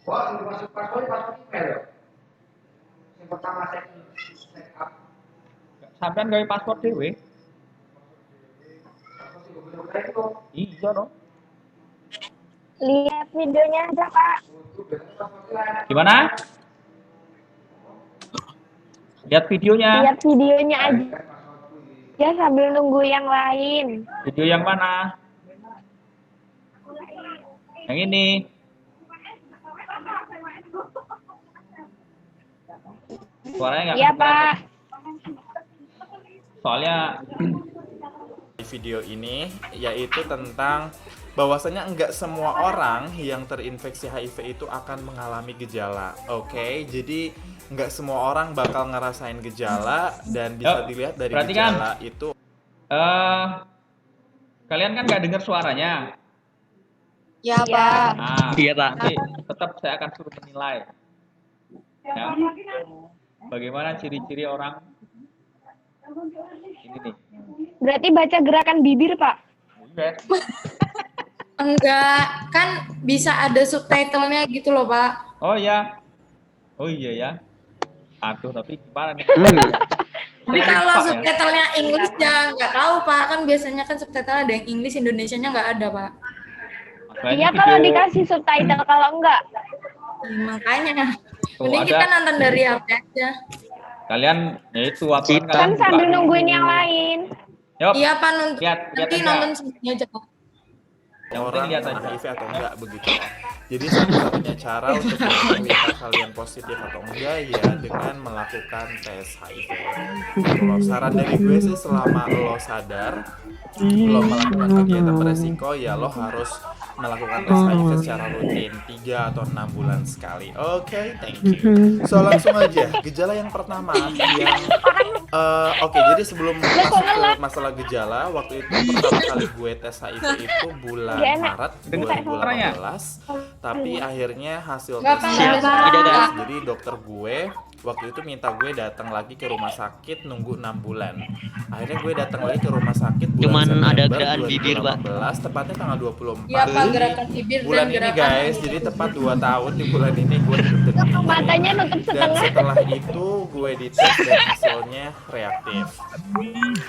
Wah, masuk password email ya. Yang pertama set up. Sampean gawe password dhewe. Iya dong. Lihat videonya aja, Pak. Gimana? Lihat videonya. Lihat videonya aja. Ya sambil nunggu yang lain. Video yang mana? Yang ini. Suaranya nggak Iya, kedengeran. Pak. Soalnya Di video ini yaitu tentang bahwasanya enggak semua orang yang terinfeksi HIV itu akan mengalami gejala. Oke, jadi enggak semua orang bakal ngerasain gejala dan bisa dilihat dari perhatikan. gejala itu. Kalian kan nggak dengar suaranya. Ya, Pak. Nah, Iya, Pak. nanti tetap saya akan suruh menilai. Ya. Bagaimana ciri-ciri orang ini nih? Berarti baca gerakan bibir, Pak. Iya. Enggak, kan bisa ada subtitlenya gitu loh, Pak. Oh ya. Oh iya ya. Aduh, tapi gimana nih? Tapi kalau subtitlenya English ya nggak tahu, Pak. Kan biasanya kan subtitle ada yang English, Indonesianya nggak ada, Pak. Makanya Iya kalau video- dikasih subtitle, kalau enggak. Makanya. Tuh, Mending ada. kita nonton dari HP aja. Kalian ya itu apa Kan sambil nungguin yang lain. Yuk, Iya, Pak. Nanti lihat aja. nonton semuanya aja, Pak. Yang penting Orang lihat kena aja. HIV atau enggak begitu. Jadi satu-satunya cara untuk mengetahui apakah kalian positif atau enggak ya dengan melakukan tes HIV. Kalau saran dari gue sih selama lo sadar lo melakukan kegiatan beresiko ya lo harus melakukan tes HIV secara rutin 3 atau 6 bulan sekali. Oke, thank you. So langsung aja gejala yang pertama yang oke, jadi sebelum masuk ke masalah gejala, waktu itu pertama kali gue tes HIV itu bulan Gak enak. Maret Suaranya. 2018, tapi akhirnya hasil Nggak, Pak, tesnya nggak, Pak. negatif. Jadi dokter gue waktu itu minta gue datang lagi ke rumah sakit nunggu 6 bulan. Akhirnya gue datang lagi ke rumah sakit bulan Cuman September ada gerakan bibir, Pak. 2018, tepatnya tanggal 24 Iya, Pak, gerakan bibir bulan dan ini gerakan guys. Jadi tepat 2 tahun di bulan ini gue disuntik ini. Matanya nutup Dan setengah. setelah itu gue dites dan hasilnya reaktif.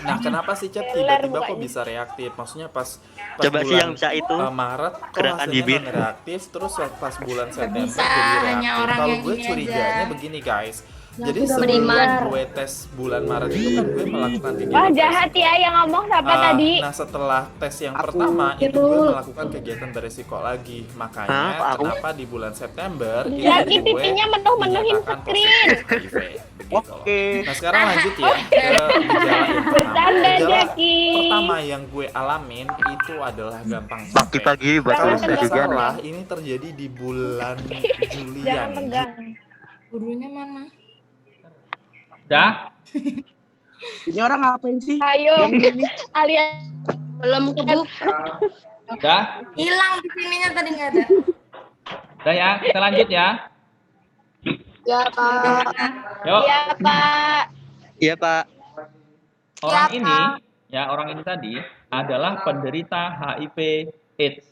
Nah, kenapa sih Chat tiba-tiba kok bisa reaktif? Maksudnya pas Coba sih bulan yang bisa itu Maret kok gerakan hasilnya bibir. non reaktif, terus pas bulan September bisa, jadi hanya reaktif. orang Kalau yang gue ini curiganya aja. begini guys. Jadi sudah sebelum beriman. gue tes bulan Maret itu kan gue melakukan kegiatan Wah, jahat beresiko. ya yang ngomong siapa tadi. Nah, setelah tes yang pertama itu gue melakukan kegiatan beresiko lagi. Makanya Hah, aku? kenapa di bulan September itu Lagi gue pipinya menuh-menuhin dinyatakan screen. positif HIV. Begitu loh. Oke. Nah, sekarang lanjut ya ke gejala yang pertama. Bercanda, Gejala Jaki. pertama yang gue alamin itu adalah gampang capek. Pagi-pagi baca Kalau Jangan nggak juga nih. salah ini terjadi di bulan Julian. Jangan tegang. gurunya mana? Udah? Ini orang ngapain sih? Ayo. Alias Belum kebuka. Udah? Hilang di sininya tadi nggak ada. Udah ya, kita lanjut ya. Ya, Pak. Yuk, Iya, Pak. Iya, Pak. orang ini, ya orang ini tadi adalah penderita HIV AIDS.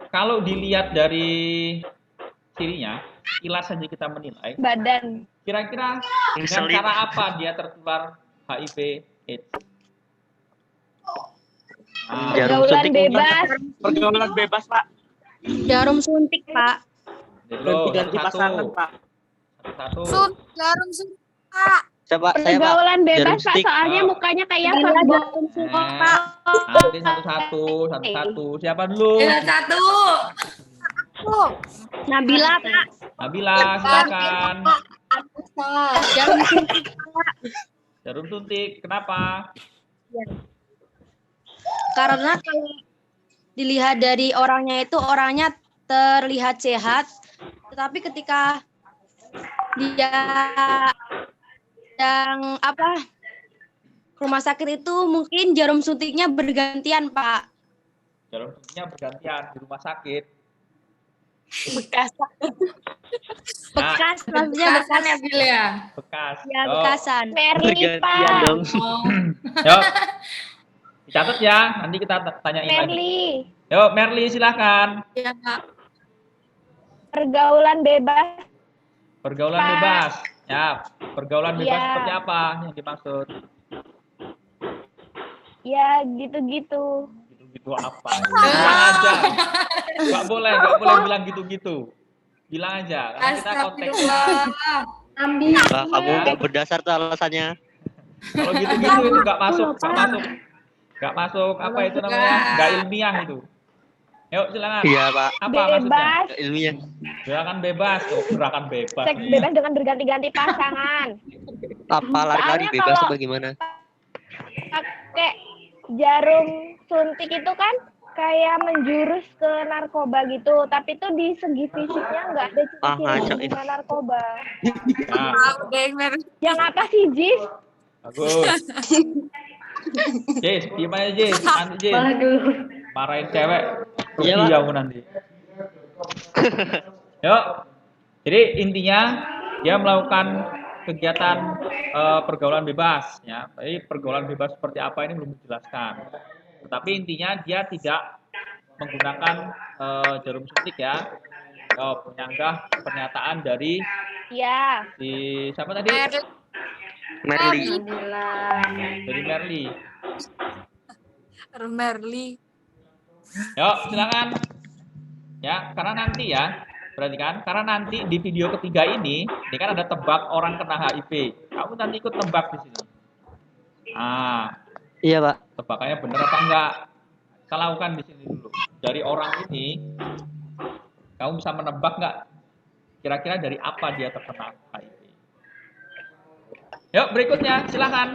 Kalau dilihat dari cirinya, kilas saja kita menilai, Badan. kira-kira dengan Ngeselin. cara apa dia tertular HIV AIDS? Nah, Jarum Pergaulan suntik mungkin. bebas. Pergaulan bebas, Pak. Jarum suntik, Pak. jadi lo Ganti-ganti pasangan, Pak. satu. Jarum suntik, Pak. Siapa? Saya, Pak. Pergaulan bebas, Jarum Pak. stick. Soalnya Oh. mukanya kayak fuckboy. Nanti satu-satu. Siapa dulu? Ya, satu. Nabila, Pak. Nabila, silakan. Jarum suntik. Jarum suntik, kenapa? Karena kalau dilihat dari orangnya itu orangnya terlihat sehat, tetapi ketika dia yang ke rumah sakit itu mungkin jarum suntiknya bergantian, Pak. Jarum suntiknya bergantian di rumah sakit. Bekas. Bekas, maksudnya Bekasan ya, Bil ya? Bekas. ya Yuk, bekasan. Merli, Bergantian Pak. dong. Oh. Yuk. Dicatat ya, nanti kita tanyain lagi. Merli. Yuk, Merli silakan. Ya, Pak. Pergaulan bebas. Pergaulan Pak. bebas. Ya, pergaulan bebas Iya. seperti apa yang dimaksud? Ya, gitu-gitu. Gitu-gitu apa? Bilang aja. Nggak boleh bilang gitu-gitu. Bilang aja, karena kita konteksnya. Astagfirullah. Wah, kamu nggak berdasar tuh alasannya. Kalau gitu-gitu itu nggak masuk apa itu namanya? Nggak ilmiah itu. Yuk silakan. Iya, Pak. Apa maksudnya? Bebas. Nggak ilmiah. Gerakan bebas. Oh, gerakan bebas. Seks bebas dengan berganti-ganti pasangan. Apa lari-lari Soalnya bebas kalau- bagaimana? Pakai jarum suntik itu kan kayak menjurus ke narkoba gitu, tapi itu di segi fisiknya nggak ada ngaco ciri-ciri ini. narkoba. Nah, Udah yang merah. Yang apa sih, Jis? bagus. Jis, gimana Jis? Nanti Jis. Marahin cewek. Rugi Iya, Pak. kamu nanti. Yuk. Jadi intinya dia melakukan kegiatan pergaulan bebas ya. Tapi pergaulan bebas seperti apa ini belum dijelaskan. Tetapi intinya dia tidak menggunakan jarum suntik ya. Menyanggah pernyataan dari Ya. siapa tadi? Merli. Dari Merli. Merli. Yuk, silakan. Ya, karena nanti ya, perhatikan, karena nanti di video ketiga ini kan ada tebak orang kena HIV. Kamu nanti ikut tebak di sini. Ah, Iya, Pak. tebakannya benar apa enggak? Kita lakukan di sini dulu. Dari orang ini, kamu bisa menebak enggak? Kira-kira dari apa dia terkena HIV? Yuk, berikutnya, silakan.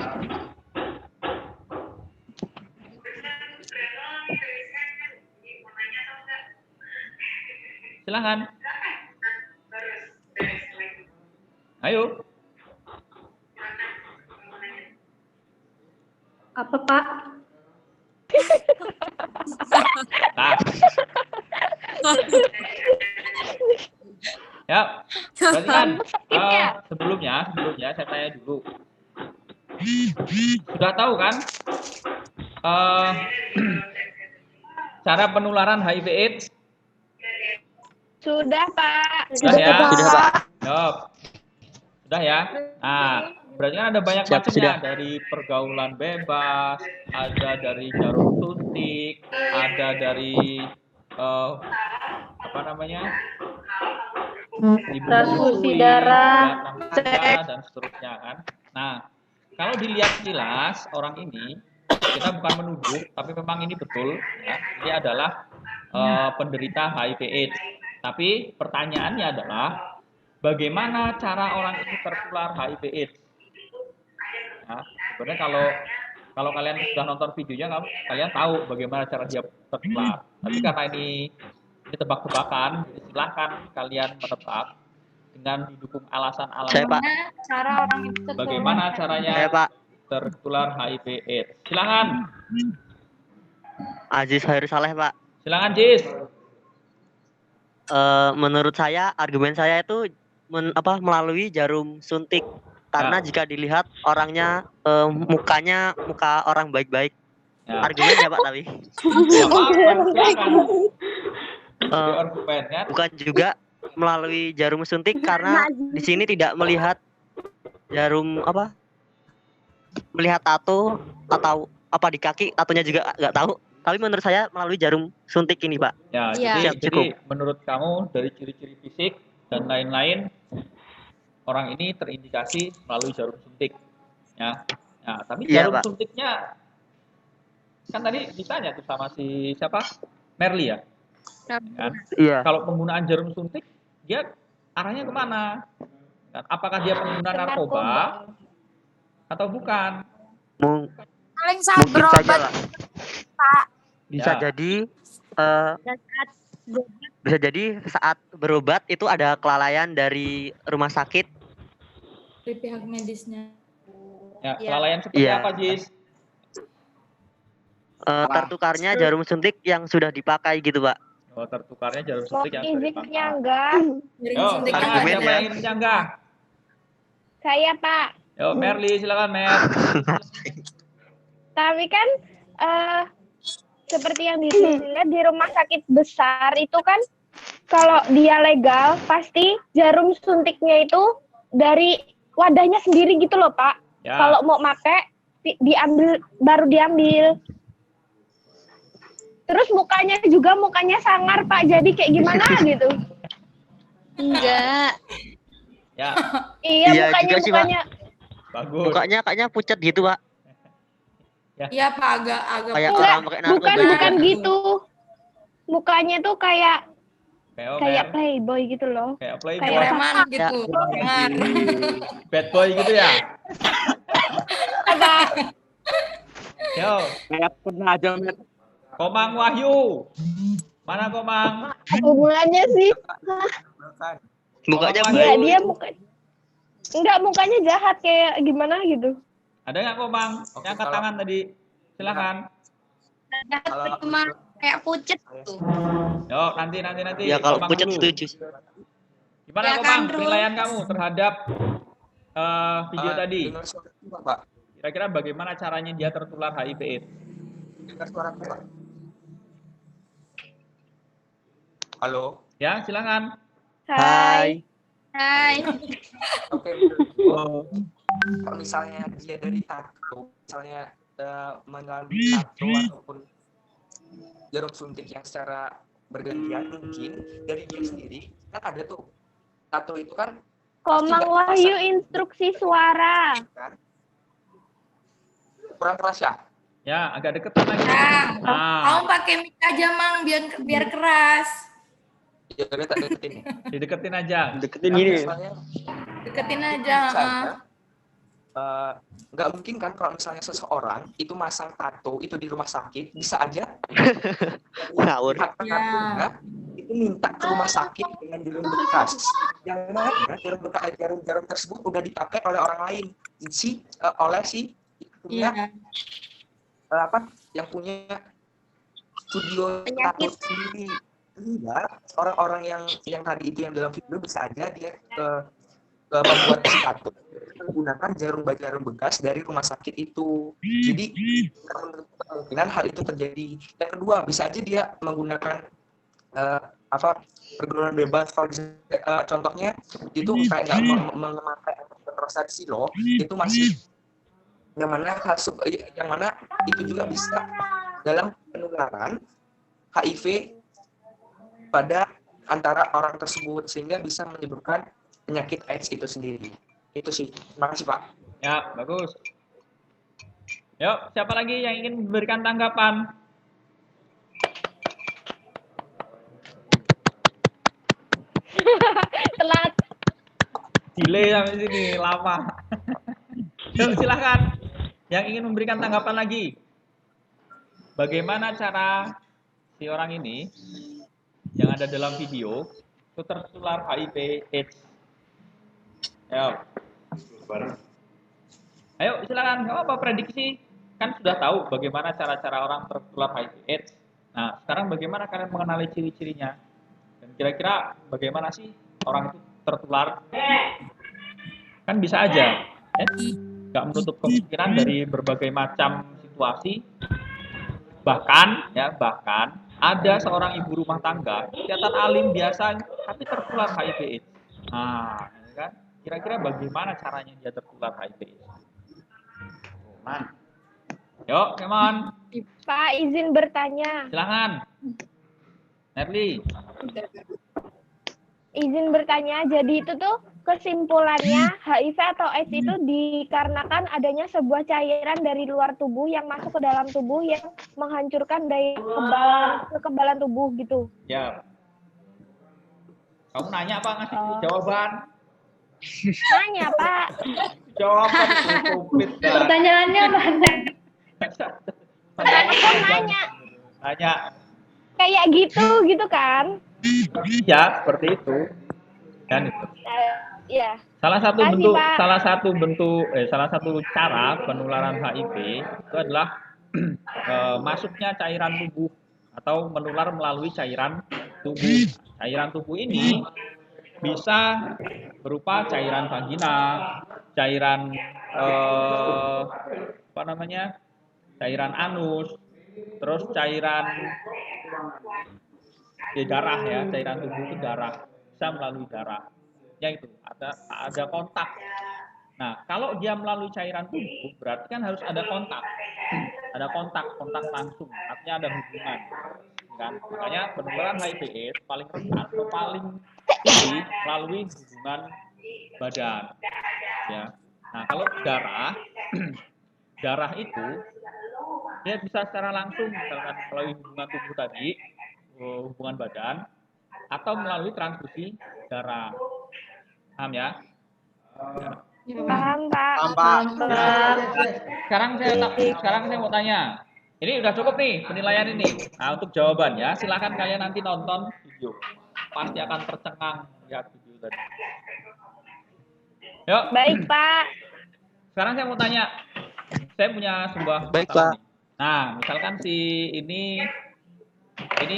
Silakan. Ayo. Apa, Pak? Nah. Ya, berarti kan sebelumnya saya tanya dulu. Sudah tahu kan cara penularan HIV/AIDS? Sudah, Pak. Sudah ya? Sudah, Pak. Yup. Sudah ya? Nah, berarti kan ada banyak Siap, macamnya. sudah. Dari pergaulan bebas, ada dari jarum suntik, ada dari apa namanya? Transfusi darah, dan seterusnya kan. Nah, kalau dilihat jelas orang ini, kita bukan menuduh, tapi memang ini betul ya. Ini adalah penderita HIV/AIDS. Tapi pertanyaannya adalah bagaimana cara orang ini tertular HIV/AIDS? Ya, sebenarnya kalau kalian sudah nonton videonya, kalian tahu bagaimana cara dia tertular. Tapi karena ini tebak-tebakan, jadi silahkan kalian menebak dengan didukung Saya, alasan-alasan Pak. Cara orang itu tertular. bagaimana caranya Saya, Pak. tertular HIV/AIDS. Silakan, Aziz Hairul Saleh, Pak. silakan Jis. Menurut saya, argumen saya itu melalui jarum suntik. Karena Ya. jika dilihat orangnya, muka orang baik-baik. Ya. Argumennya, Pak, tapi. Ya, silakan. Jadi argumennya Bukan juga melalui jarum suntik karena di sini tidak melihat melihat tato atau apa di kaki, tatonya juga nggak tahu. Tapi menurut saya melalui jarum suntik ini, Pak. ya, Iya. jadi menurut kamu dari ciri-ciri fisik dan lain-lain orang ini terindikasi melalui jarum suntik. Ya. Nah, tapi Iya, jarum Pak. suntiknya kan tadi ditanya tuh sama si siapa? Merli ya. Kan? Iya. Kalau penggunaan jarum suntik dia arahnya kemana? Dan apakah dia pengguna narkoba atau bukan? Paling Mungkin saat saja, berobat, Pak. Pak. Bisa Ya. jadi Dan saat berobat, bisa jadi saat berobat itu ada kelalaian dari rumah sakit. Dari pihak medisnya. Ya, Iya. kelalaian seperti Iya. apa, Jis? Tertukarnya jarum suntik yang sudah dipakai gitu, Pak. Oh, tertukarnya jarum Mau suntik yang sudah izin dipakai. nyanggah? Jarum Yo, suntik silakan, yang argumen siapa ya. yang ingin menyanggah? Saya, Pak. Yo, Merli, silakan Mer. Tapi kan seperti yang dilihat di rumah sakit besar itu kan kalau dia legal, pasti jarum suntiknya itu dari wadahnya sendiri gitu loh, Pak. Ya. Kalau mau pakai diambil, baru diambil. Terus mukanya sangar, Pak. Jadi kayak gimana gitu. Enggak. Ya, Iya, Iya juga sih, Pak. bagus. Mukanya kayaknya pucat gitu, Pak. Iya Pak, agak Kayak Enggak, orang pakai narkoba bukan juga. gitu. Mukanya tuh kayak Kayak playboy gitu loh. kayak kayak playboy, preman gitu. Preman. bad boy gitu ya. Apa? Yo, Kayak pernah aja, Met. Komang Wahyu. Mana Komang? Hubungannya sih. Mukanya Komang Ya, Wahyu. dia mukanya jahat kayak gimana gitu. Ada nggak Komang? Yang angkat tangan tadi. Silakan. Cuma kayak pucet tuh. Yo, nanti. Ya kalau Komang pucat dulu. setuju. Gimana Ya kan, Komang? Rul? Penilaian kamu terhadap video tadi? Dengar suara Pak. Kira-kira bagaimana caranya dia tertular HIV/AIDS? Dengar suara Pak. Halo. Ya, silakan. Hai. Hai. Oke. Kalau misalnya dia dari tato, misalnya melalui tato ataupun jarum suntik yang secara bergantian, mungkin dari dia sendiri kan ada tuh tato itu kan Komang Wahyu instruksi suara. kan kurang keras ya. Ya, agak deketan lagi. Nah, Nah, kamu pakai mic aja Mang biar keras. Ya udah tak deketin nih. dideketin aja. Deketin Kan gini. misalnya Deketin aja. misalnya, nggak mungkin kan kalau misalnya seseorang itu masang tato itu di rumah sakit, bisa aja Ngawur. pihak pengaturnya itu minta ke rumah sakit dengan jarum bekas yang mana jarum tersebut udah dipakai oleh orang lain oleh si punya Iya. yang punya studio tato Penyakit. sendiri. Sehingga orang-orang yang tadi itu yang dalam video bisa aja dia membuat si tato menggunakan jarum bekas dari rumah sakit itu. Jadi kemungkinan hal itu terjadi. Yang kedua, bisa aja dia menggunakan pergaulan bebas. Kalau contohnya itu kayak nggak memakai kontrasepsi loh, itu masih yang mana itu juga bisa dalam penularan HIV pada antara orang tersebut sehingga bisa menyebabkan penyakit AIDS itu sendiri. Itu sih. Terima kasih Pak. Ya, bagus. Yuk, siapa lagi yang ingin memberikan tanggapan? Telat. Delay sampai sini, lama. Yuk, silakan. Yang ingin memberikan tanggapan lagi. Bagaimana cara si orang ini yang ada dalam video itu tertular HIV/AIDS? Ayo, silakan. Nggak apa prediksi. Kan sudah tahu bagaimana cara-cara orang tertular HIV/AIDS. Nah, sekarang bagaimana kalian mengenali ciri-cirinya? Dan kira-kira bagaimana sih orang itu tertular? Kan bisa aja, nggak menutup kemungkinan dari berbagai macam situasi. Bahkan ada seorang ibu rumah tangga, kelihatan alim biasa, tapi tertular HIV/AIDS. Nah, ya kan? Kira-kira bagaimana caranya dia tertular HIV/AIDS? Man. Yuk, come on. Pak, izin bertanya. Silakan. Nerli. Izin bertanya, jadi itu tuh kesimpulannya HIV atau AIDS itu dikarenakan adanya sebuah cairan dari luar tubuh yang masuk ke dalam tubuh yang menghancurkan daya kekebalan tubuh gitu. Ya. Kamu nanya apa ngasih jawaban? Nanya, Pak. Jawaban itu komplit. Pertanyaannya mana? Nanya. Nanya. Kayak gitu kan? Iya, seperti itu. Kan itu. Ya. Salah satu Makasih, bentuk, Pak. salah satu cara penularan HIV itu adalah masuknya cairan tubuh atau menular melalui cairan tubuh. Cairan tubuh ini bisa berupa cairan vagina, cairan cairan anus, terus cairan darah ya, cairan tubuh itu darah, bisa melalui darah. Ya itu, ada kontak. Nah, kalau dia melalui cairan tubuh, berarti kan harus ada kontak. Ada kontak langsung, artinya ada hubungan. Kan? Makanya penularan HIV/AIDS paling rentan atau paling tinggi melalui hubungan badan. Ya. Nah, kalau darah, darah itu dia bisa secara langsung, misalkan melalui hubungan tubuh tadi, hubungan badan, atau melalui transfusi darah. Paham ya? Paham, Pak. Nah, sekarang saya mau tanya. Ini udah cukup nih penilaian ini. Nah, untuk jawaban ya, silakan kalian nanti nonton video. Pasti akan tercengang lihat video tadi. Yuk. Baik, Pak. Sekarang saya mau tanya. Saya punya sebuah Baik, masalah Pak. nih. Nah, misalkan si ini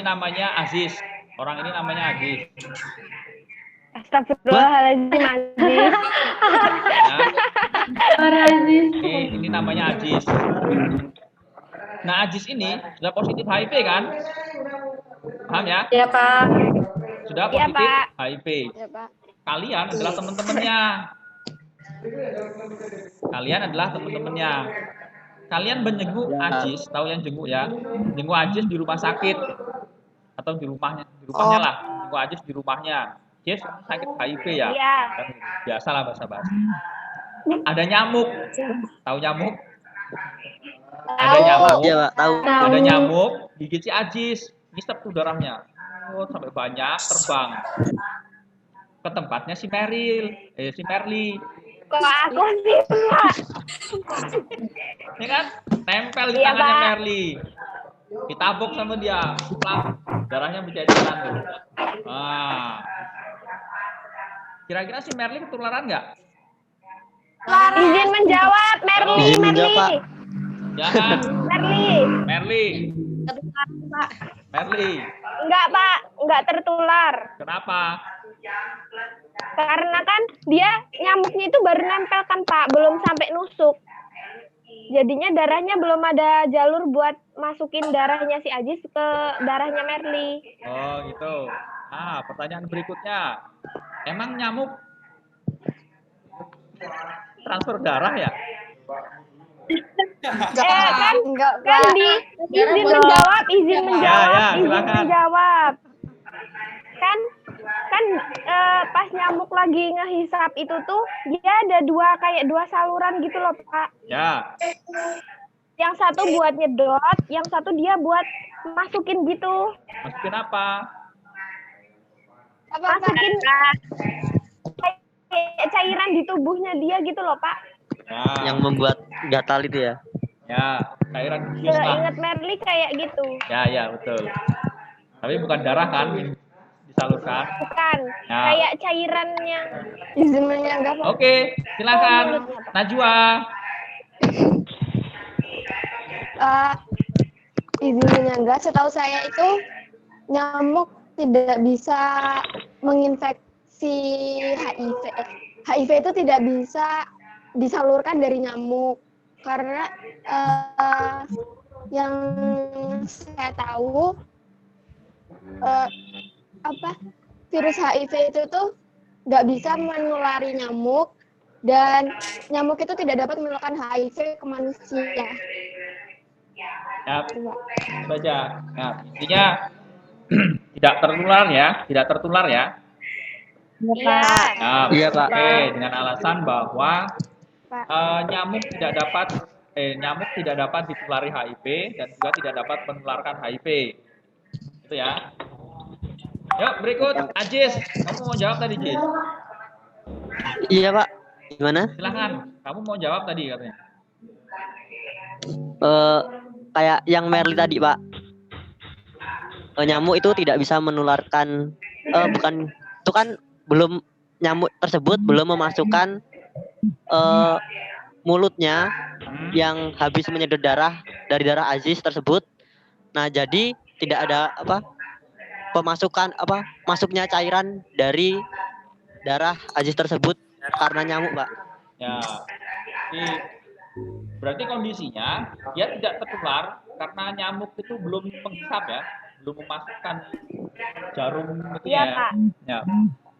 namanya Aziz. Orang ini namanya Aziz. Astagfirullahaladzim, Aziz. Nah, ini namanya Aziz. Nah, Aziz ini sudah positif HIV kan? Paham ya? Iya, Pak. Sudah Iya, positif Pak. HIV. Ya, Pak. Kalian adalah teman-temannya. Kalian menjenguk Aziz, tahu yang jenguk ya? Jenguk Aziz di rumah sakit atau di rumahnya lah. Jenguk Aziz di rumahnya. Aziz sakit HIV ya? Iya. Kan biasalah basa-basi. Ada nyamuk. Tahu nyamuk? Ada nyamuk. Iya, Pak, tahu. Ada nyamuk gigit si Aziz. Ngisep tuh darahnya. Oh, sampai banyak terbang ke tempatnya si Merly. Kok aku sih, Pak? Ya kan? Nempel di Iya, tangannya Pak. Merly. Ditabok sama dia. Plak, darahnya berceceran tuh. Nah. Kira-kira si Merly ketularan nggak? Izin menjawab, Merly. Izin menjawab, Pak. Jangan. Merly. Merly. Enggak, Pak. Enggak tertular. Kenapa? Karena kan dia nyamuknya itu baru nempel kan, Pak. Belum sampai nusuk. Jadinya darahnya belum ada jalur buat masukin darahnya si Aziz ke darahnya Merly. Oh, gitu. Ah, pertanyaan berikutnya. Emang nyamuk transfer darah ya? Kan Enggak, kan di izin menjawab, Ya, silakan. menjawab. Kan pas nyamuk lagi ngehisap itu tuh dia ada kayak dua saluran gitu loh, Pak. Ya. Yang satu buat nyedot, yang satu dia buat masukin gitu. Masukin apa? Masukin kayak cairan di tubuhnya dia gitu loh, Pak. Ya. Yang membuat gatal itu ya. Ya, cairan bius lah. Ingat Merly kayak gitu. Ya, betul. Tapi bukan darah kan yang disalurkan. Bukan. Ya. Kayak cairan yang izin menyanggah. Oke, silakan. Najwa. Izin menyanggah, setahu saya itu nyamuk tidak bisa menginfeksi HIV. HIV itu tidak bisa disalurkan dari nyamuk karena yang saya tahu virus HIV itu tuh nggak bisa menulari nyamuk dan nyamuk itu tidak dapat menularkan HIV ke manusia. Ya, baca. Nah, intinya tidak tertular ya. Iya. Nah, Iya, Pak. Oke, dengan alasan bahwa nyamuk tidak dapat ditulari HIV dan juga tidak dapat menularkan HIV. Itu ya. Yuk, berikut Aziz. Kamu mau jawab tadi, Aziz? Iya, Pak. Gimana? Silakan. Kamu mau jawab tadi katanya. Kayak yang Merly tadi, Pak. Nyamuk itu tidak bisa menularkan itu kan belum nyamuk tersebut belum memasukkan mulutnya yang habis menyedot darah dari darah Aziz tersebut. Nah, jadi tidak ada masuknya cairan dari darah Aziz tersebut karena nyamuk, Pak. Ya. Berarti kondisinya dia tidak tertular karena nyamuk itu belum menghisap ya, belum memasukkan jarum itu Iya, ya. Pak. Ya.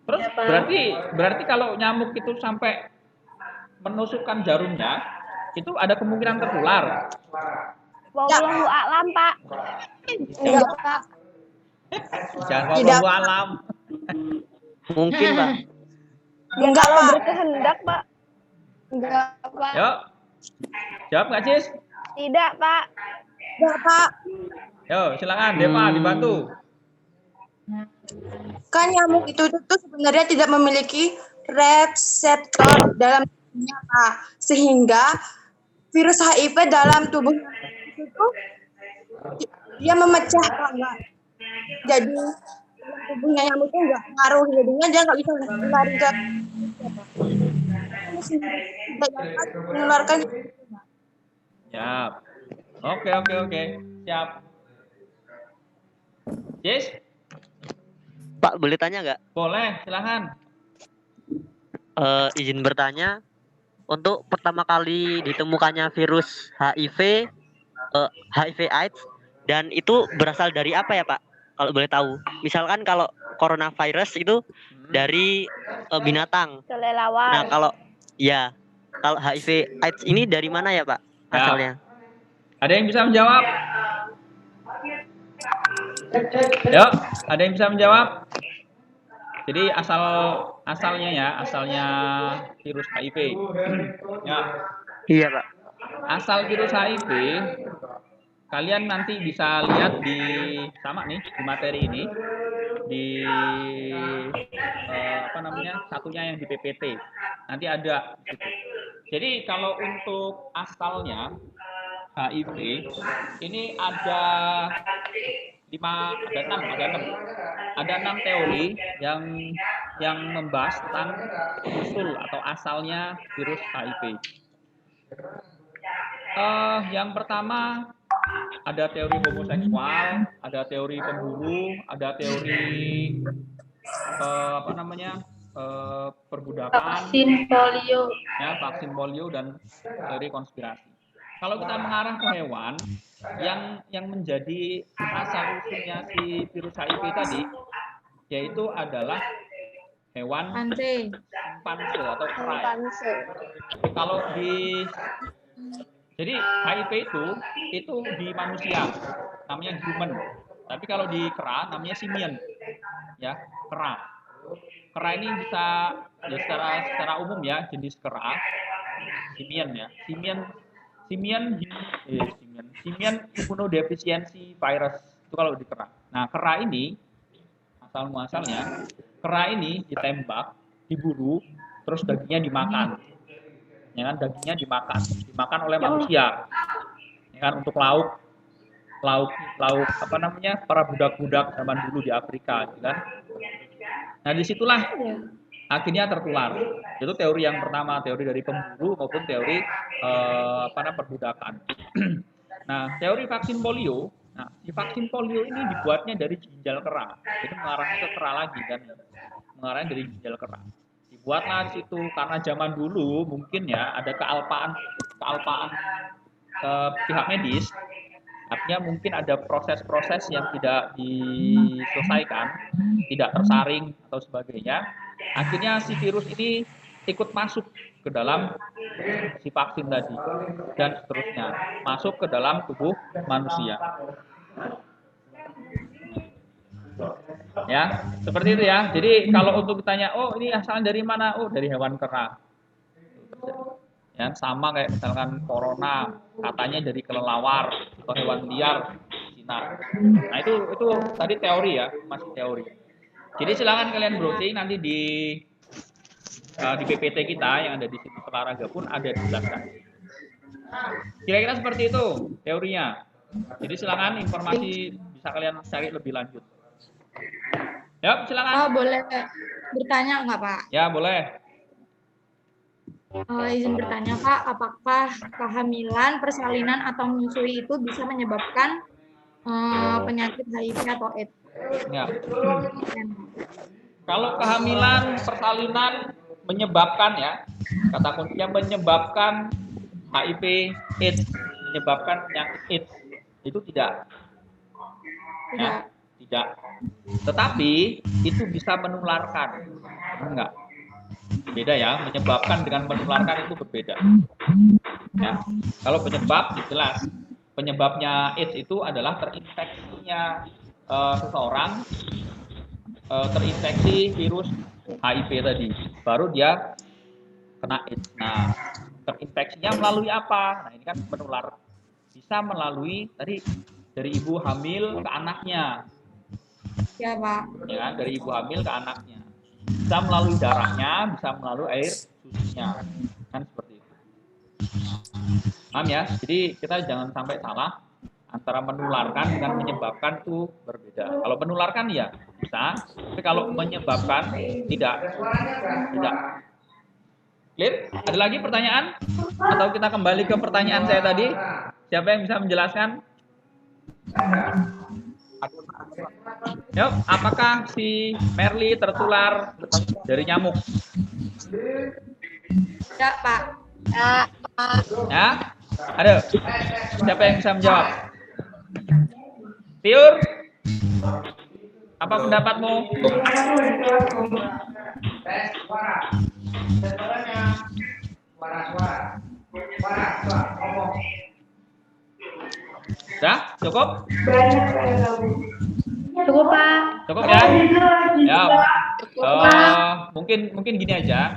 Terus Iya, Pak. berarti kalau nyamuk itu sampai menusukkan jarumnya, itu ada kemungkinan tertular. Wallahu a'lam, Pak. Enggak, Pak. Jangan Tidak. wallahu alam. Mungkin, Pak. Ya Enggak, kalau Pak. berkehendak, Pak. Enggak, Pak. Yuk. Jawab nggak, Cis? Tidak, Pak. Enggak, Pak. Yo, silakan Depa dibantu. Kan nyamuk itu tuh sebenarnya tidak memiliki reseptor dalam tubuhnya, Pak. Sehingga virus HIV dalam tubuh itu dia memecah, Pak. Enggak. Jadi dalam tubuhnya nyamuk itu enggak ngaruh, jadinya dia nggak bisa lari ke menularkan. Siap. Oke. Siap. Cis? Pak, boleh tanya nggak? Boleh, silakan. Izin bertanya, untuk pertama kali ditemukannya virus HIV, HIV/AIDS, dan itu berasal dari apa ya, Pak? Kalau boleh tahu. Misalkan kalau coronavirus itu dari binatang. Kelelawar. Nah, kalau HIV/AIDS ini dari mana ya, Pak? Asalnya? Ada yang bisa menjawab? Yuk, ada yang bisa menjawab? Jadi asalnya virus HIV. Ya. Iya, Pak. Asal virus HIV kalian nanti bisa lihat di di materi ini di satunya yang di PPT. Nanti ada gitu. Jadi kalau untuk asalnya HIV ini ada 6 teori yang membahas tentang usul atau asalnya virus HIV. Yang pertama ada teori homoseksual, ada teori pemburu, ada teori perbudakan, Vaksin polio. ya, vaksin polio dan teori konspirasi. Kalau kita mengarah ke hewan, yang menjadi asal usulnya si virus HIV tadi, yaitu adalah hewan simpanse atau kera. Kalau jadi HIV itu di manusia namanya human, tapi kalau di kera namanya simian, ya, kera. Kera ini bisa ya secara umum ya jenis kera, simian ya, simian immunodefficiency virus itu kalau di kera. Nah, kera ini asal muasalnya kera ini ditembak, diburu, terus dagingnya dimakan. Ya kan, dagingnya dimakan oleh manusia. Ya kan, untuk lauk para budak-budak zaman dulu di Afrika, gitu kan. Nah, disitulah akhirnya tertular. Itu teori yang pertama, teori dari pemburu maupun teori perbudakan. Nah, teori vaksin polio. Nah, si vaksin polio ini dibuatnya dari ginjal kera. Itu mengarahnya ke kera lagi kan. Mengarahnya dari ginjal kera. Dibuatlah di situ karena zaman dulu mungkin ya ada kealpaan pihak medis. Artinya mungkin ada proses-proses yang tidak diselesaikan, tidak tersaring atau sebagainya. Akhirnya si virus ini ikut masuk ke dalam si vaksin tadi dan seterusnya, masuk ke dalam tubuh manusia. Ya, seperti itu ya. Jadi kalau untuk ditanya, oh ini asalnya dari mana? Oh, dari hewan kera. Ya, sama kayak misalkan corona katanya dari kelelawar atau hewan liar Cina. Nah, itu tadi teori ya, masih teori. Jadi silakan kalian browsing nanti di PPT kita yang ada di situs olahraga pun ada dijelaskan. Kira-kira seperti itu teorinya. Jadi silakan informasi bisa kalian cari lebih lanjut. Ya, silakan. Oh, boleh bertanya nggak, Pak? Ya, boleh. Izin bertanya, Pak, apakah kehamilan, persalinan, atau menyusui itu bisa menyebabkan penyakit HIV atau AIDS? Ya. Kalau kehamilan, persalinan menyebabkan ya, kata kuncinya menyebabkan HIV, AIDS, menyebabkan penyakit AIDS, itu tidak. Ya. Tidak. Tetapi itu bisa menularkan. Enggak. Beda ya, menyebabkan dengan menularkan itu berbeda. Ya. Kalau penyebab jelas. Penyebabnya AIDS itu adalah terinfeksinya seseorang terinfeksi virus HIV tadi. Baru dia kena AIDS. Nah, terinfeksinya melalui apa? Nah, ini kan menular. Bisa melalui tadi dari ibu hamil ke anaknya. Ya, Pak. Ya, dari ibu hamil ke anaknya. Bisa melalui darahnya, bisa melalui air susunya. Kan seperti itu. Paham ya? Jadi kita jangan sampai salah antara menularkan dengan menyebabkan itu berbeda. Kalau menularkan ya bisa, tapi kalau menyebabkan tidak. Clear? Ada lagi pertanyaan? Atau kita kembali ke pertanyaan saya tadi? Siapa yang bisa menjelaskan? Yuk, apakah si Merly tertular dari nyamuk? Ya, Pak. Ya, Pak. Ya? Ada? Siapa yang bisa menjawab? Tiur? Apa pendapatmu? Sudah? Cukup? Cukup, Pak. Cukup ya? Ya. Mungkin gini aja.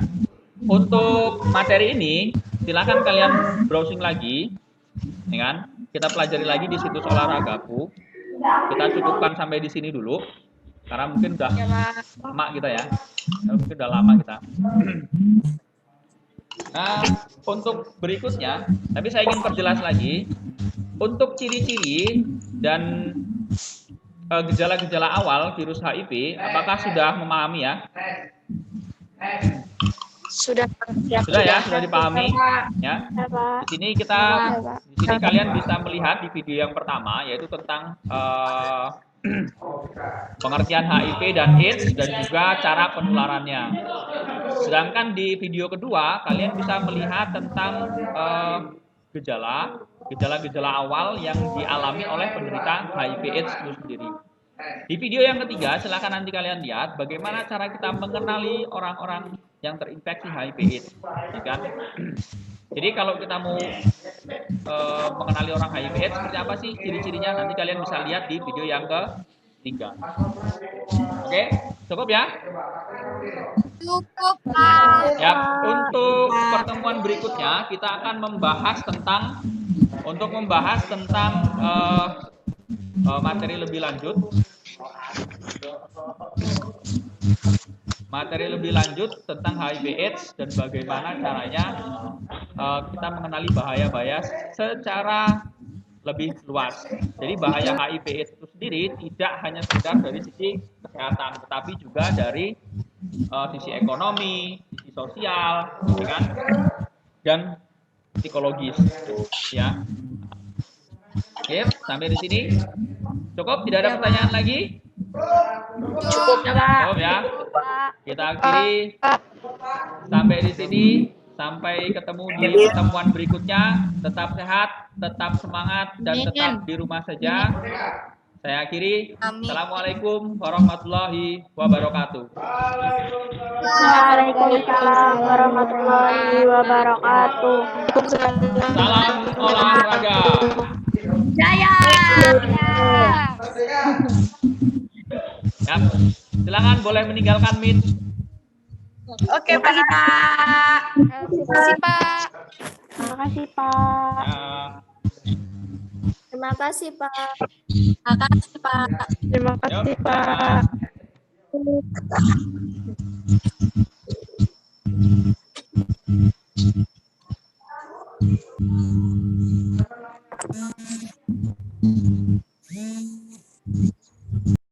Untuk materi ini, silakan kalian browsing lagi, ya kan? Kita pelajari lagi di situs Olahragaku. Kita cukupkan sampai di sini dulu, karena mungkin udah lama kita ya. Mungkin udah lama kita. Nah, untuk berikutnya, tapi saya ingin perjelas lagi. Untuk ciri-ciri dan gejala-gejala awal virus HIV, apakah sudah memahami ya? Sudah. Sudah ya, sudah dipahami ya. Di sini kalian bisa melihat di video yang pertama, yaitu tentang pengertian HIV dan AIDS dan juga cara penularannya. Sedangkan di video kedua kalian bisa melihat tentang gejala-gejala awal yang dialami oleh penderita HIV/AIDS itu sendiri. Di video yang ketiga, silakan nanti kalian lihat bagaimana cara kita mengenali orang-orang yang terinfeksi HIV/AIDS, ya kan? Jadi kalau kita mau mengenali orang HIV/AIDS seperti apa sih ciri-cirinya, nanti kalian bisa lihat di video yang ketiga. Oke, cukup ya? Cukup, Pak. Ya, untuk pertemuan berikutnya kita akan membahas tentang materi lebih lanjut. Materi lebih lanjut tentang HIV/AIDS dan bagaimana caranya kita mengenali bahaya-bahaya secara lebih luas. Jadi bahaya HIV/AIDS itu sendiri tidak hanya sekedar dari sisi kesehatan, tetapi juga dari sisi ekonomi, sisi sosial, ya kan? Dan psikologis, ya. Oke, sampai di sini cukup. Tidak ada pertanyaan lagi? Cukup ya, Pak. Cukup ya. Kita akhiri sampai di sini. Sampai ketemu di pertemuan berikutnya. Tetap sehat, tetap semangat, dan tetap di rumah saja. Saya akhiri. Assalamualaikum warahmatullahi wabarakatuh. Waalaikumsalam warahmatullahi wabarakatuh. Salam olahraga. Jaya. Ya, silakan boleh meninggalkan meet. Oke, Pak. Terima kasih, Pak. Terima kasih, Pak. Ya. Terima kasih, Pak. Terima kasih, Pak. Yuk,